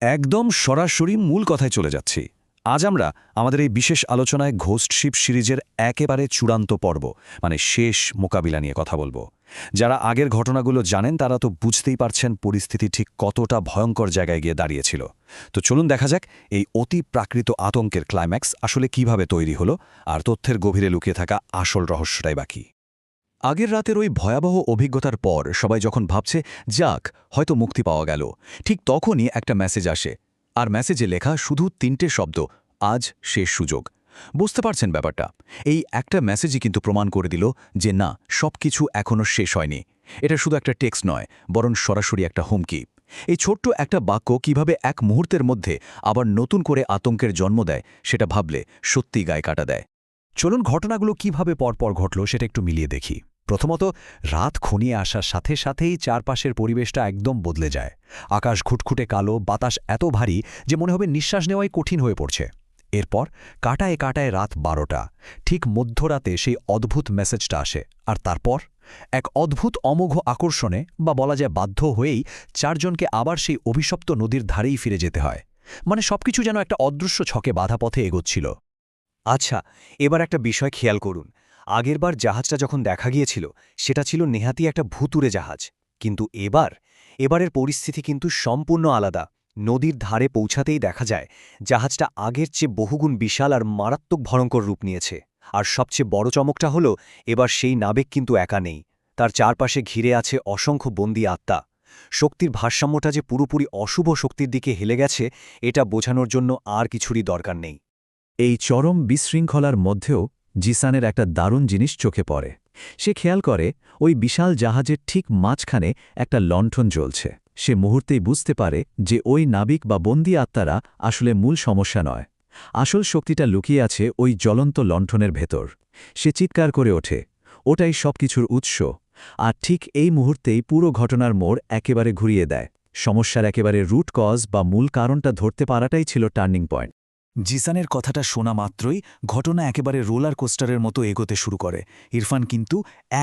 একদম সরাসরি মূল কথায় চলে যাচ্ছি। আজ আমরা আমাদের এই বিশেষ আলোচনায় ঘোস্ট শিপ সিরিজের একেবারে চূড়ান্ত পর্ব মানে শেষ মোকাবিলা নিয়ে কথা বলবো। যারা আগের ঘটনাগুলো জানেন তারা তো বুঝতেই পারছেন পরিস্থিতি ঠিক কতটা ভয়ঙ্কর জায়গায় গিয়ে দাঁড়িয়েছিল। তো চলুন দেখা যাক এই অতি প্রাকৃত আতঙ্কের ক্লাইম্যাক্স আসলে কিভাবে তৈরি হলো আর তথ্যের গভীরে লুকিয়ে থাকা আসল রহস্যটাই বাকি। আগের রাতের ওই ভয়াবহ অভিজ্ঞতার পর সবাই যখন ভাবছে যাক হয়তো মুক্তি পাওয়া গেল, ঠিক তখনই একটা মেসেজ আসে। আর মেসেজে লেখা শুধু ৩টে শব্দ, আজ শেষ সুযোগ। বুঝতে পারছেন ব্যাপারটা? এই একটা মেসেজই কিন্তু প্রমাণ করে দিল যে না, সবকিছু এখনও শেষ হয়নি। এটা শুধু একটা টেক্সট নয়, বরং সরাসরি একটা হুমকি। এই ছোট্ট একটা বাক্য কিভাবে এক মুহূর্তের মধ্যে আবার নতুন করে আতঙ্কের জন্ম দেয় সেটা ভাবলে সত্যিই গায়ে কাটা দেয়। চলুন ঘটনাগুলো কিভাবে পরপর ঘটল সেটা একটু মিলিয়ে দেখি। প্রথমত, রাত ঘনিয়ে আসার সাথে সাথেই চারপাশের পরিবেশটা একদম বদলে যায়। আকাশ ঘুটঘুটে কালো, বাতাস এত ভারী যে মনে হবে নিঃশ্বাস নেওয়াই কঠিন হয়ে পড়ছে। এরপর কাটায় কাটায় রাত 12টা, ঠিক মধ্যরাতে সেই অদ্ভুত মেসেজটা আসে। আর তারপর এক অদ্ভুত অমোঘ আকর্ষণে বা বলা যায় বাধ্য হয়েই চারজনকে আবার সেই অভিশপ্ত নদীর ধারেই ফিরে যেতে হয়। মানে সবকিছু যেন একটা অদৃশ্য ছকে বাধা পথে এগোচ্ছিল। আচ্ছা, এবার একটা বিষয় খেয়াল করুন। আগেরবার জাহাজটা যখন দেখা গিয়েছিল সেটা ছিল নেহাতি একটা ভুতুড়ে জাহাজ। কিন্তু এবারের পরিস্থিতি কিন্তু সম্পূর্ণ আলাদা। নদীর ধারে পৌঁছাতেই দেখা যায় জাহাজটা আগের চেয়ে বহুগুণ বিশাল আর মারাত্মক ভয়ঙ্কর রূপ নিয়েছে। আর সবচেয়ে বড় চমকটা হলো এবার সেই নাবিক কিন্তু একা নেই। তার চারপাশে ঘিরে আছে অসংখ্য বন্দী আত্মা। শক্তির ভারসাম্যটা যে পুরোপুরি অশুভ শক্তির দিকে হেলে গেছে এটা বোঝানোর জন্য আর কিছুরই দরকার নেই। এই চরম বিশৃঙ্খলার মধ্যেও জিসানের একটা দারুণ জিনিস চোখে পড়ে। সে খেয়াল করে ওই বিশাল জাহাজের ঠিক মাঝখানে একটা লণ্ঠন জ্বলছে। সে মুহূর্তেই বুঝতে পারে যে ওই নাবিক বা বন্দী আত্মারা আসলে মূল সমস্যা নয়। আসল শক্তিটা লুকিয়ে আছে ওই জ্বলন্ত লণ্ঠনের ভেতর। সে চিৎকার করে ওঠে, ওটাই সবকিছুর উৎস। আর ঠিক এই মুহূর্তেই পুরো ঘটনার মোড় একেবারে ঘুরিয়ে দেয়। সমস্যার একেবারে রুট কজ বা মূল কারণটা ধরতে পারাটাই ছিল টার্নিং পয়েন্ট। জিসানের কথাটা শোনা মাত্রই ঘটনা একেবারে রোলার কোস্টারের মতো এগোতে শুরু করে। ইরফান কিন্তু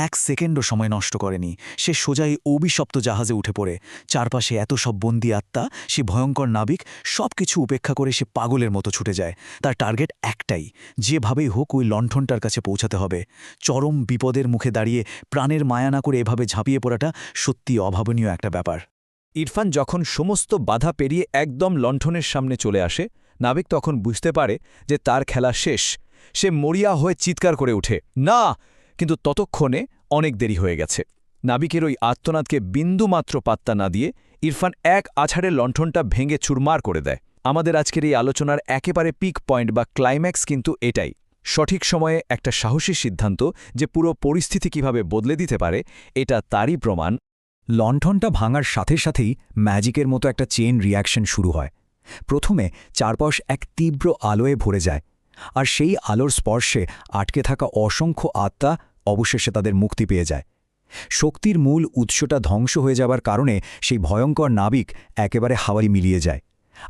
১ সেকেন্ডও সময় নষ্ট করেনি। সে সোজাই অভিশপ্ত জাহাজে উঠে পড়ে। চারপাশে এত সব বন্দী আত্মা, সে ভয়ঙ্কর নাবিক, সবকিছু উপেক্ষা করে সে পাগলের মতো ছুটে যায়। তার টার্গেট একটাই, যেভাবেই হোক ওই লণ্ঠনটার কাছে পৌঁছাতে হবে। চরম বিপদের মুখে দাঁড়িয়ে প্রাণের মায়া না করে এভাবে ঝাঁপিয়ে পড়াটা সত্যি অভাবনীয় একটা ব্যাপার। ইরফান যখন সমস্ত বাধা পেরিয়ে একদম লণ্ঠনের সামনে চলে আসে, নাবিক তখন বুঝতে পারে যে তার খেলা শেষ। সে মরিয়া হয়ে চিৎকার করে ওঠে, না! কিন্তু ততক্ষণে অনেক দেরি হয়ে গেছে। নাবিকের ওই আর্তনাদকে বিন্দুমাত্র পাত্তা না দিয়ে ইরফান এক আছাড়ে লণ্ঠনটা ভেঙে চুরমার করে দেয়। আমাদের আজকের এই আলোচনার একেবারে পিক পয়েন্ট বা ক্লাইম্যাক্স কিন্তু এটাই। সঠিক সময়ে একটা সাহসী সিদ্ধান্ত যে পুরো পরিস্থিতি কিভাবে বদলে দিতে পারে, এটা তারই প্রমাণ। লণ্ঠনটা ভাঙার সাথে সাথেই ম্যাজিকের মতো একটা চেইন রিয়াকশন শুরু হয়। প্রথমে চারপাশ এক তীব্র আলোয় ভরে যায়, আর সেই আলোর স্পর্শে আটকে থাকা অসংখ্য আত্মা অবশেষে তাদের মুক্তি পেয়ে যায়। শক্তির মূল উৎসটা ধ্বংস হয়ে যাবার কারণে সেই ভয়ঙ্কর নাবিক একেবারে হাওয়ায় মিলিয়ে যায়।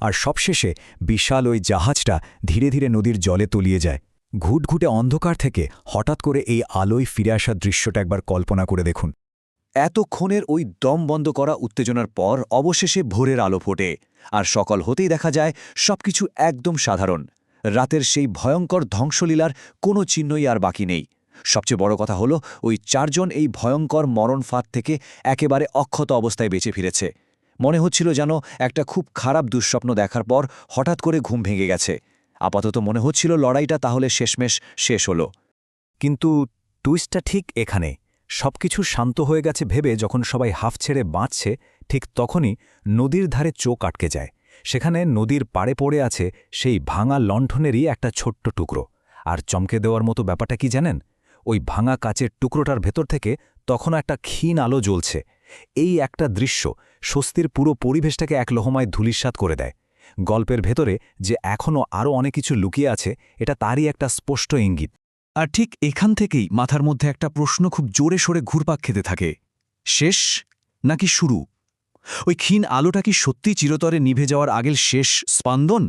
আর সবশেষে বিশাল ওই জাহাজটা ধীরে ধীরে নদীর জলে তলিয়ে যায়। ঘুটঘুটে অন্ধকার থেকে হঠাৎ করে এই আলোয় ফিরে আসার দৃশ্যটা একবার কল্পনা করে দেখুন। এতক্ষণের ওই দম বন্ধ করা উত্তেজনার পর অবশেষে ভোরের আলো ফোটে। আর সকাল হতেই দেখা যায় সবকিছু একদম সাধারণ। রাতের সেই ভয়ঙ্কর ধ্বংসলীলার কোনো চিহ্নই আর বাকি নেই। সবচেয়ে বড় কথা হলো ওই চারজন এই ভয়ঙ্কর মরণ ফাঁদ থেকে একেবারে অক্ষত অবস্থায় বেঁচে ফিরেছে। মনে হচ্ছিল যেন একটা খুব খারাপ দুঃস্বপ্ন দেখার পর হঠাৎ করে ঘুম ভেঙে গেছে। আপাতত মনে হচ্ছিল লড়াইটা তাহলে শেষমেশ শেষ হলো। কিন্তু টুইস্টটা ঠিক এখানে। সবকিছু শান্ত হয়ে গেছে ভেবে যখন সবাই হাফ ছেড়ে বাঁচছে, ঠিক তখনই নদীর ধারে চোখ আটকে যায়। সেখানে নদীর পাড়ে পড়ে আছে সেই ভাঙা লণ্ঠনেরই একটা ছোট্ট টুকরো। আর চমকে দেওয়ার মতো ব্যাপারটা কি জানেন? ওই ভাঙা কাচের টুকরোটার ভেতর থেকে তখনও একটা ক্ষীণ আলো জ্বলছে। এই একটা দৃশ্য স্বস্তির পুরো পরিবেশটাকে এক লহমায় ধূলিসাৎ করে দেয়। গল্পের ভেতরে যে এখনও আরও অনেক কিছু লুকিয়ে আছে, এটা তারই একটা স্পষ্ট ইঙ্গিত। আর ঠিক এখান থেকেই মাথার মধ্যে একটা প্রশ্ন খুব জোরে সোরে ঘুরপাক খেতে থাকে, শেষ নাকি শুরু? ওই ক্ষীণ আলোটা কি সত্যি চিরতরে নিভে যাওয়ার আগের শেষ স্পন্দন,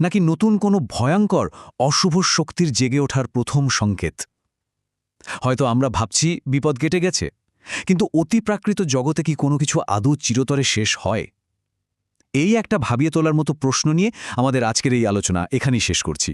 নাকি নতুন কোনো ভয়ঙ্কর অশুভ শক্তির জেগে ওঠার প্রথম সংকেত? হয়তো আমরা ভাবছি বিপদ কেটে গেছে, কিন্তু অতিপ্রাকৃত জগতে কি কোনো কিছু আদৌ চিরতরে শেষ হয়? এই একটা ভাবিয়ে তোলার মতো প্রশ্ন নিয়ে আমাদের আজকের এই আলোচনা এখানেই শেষ করছি।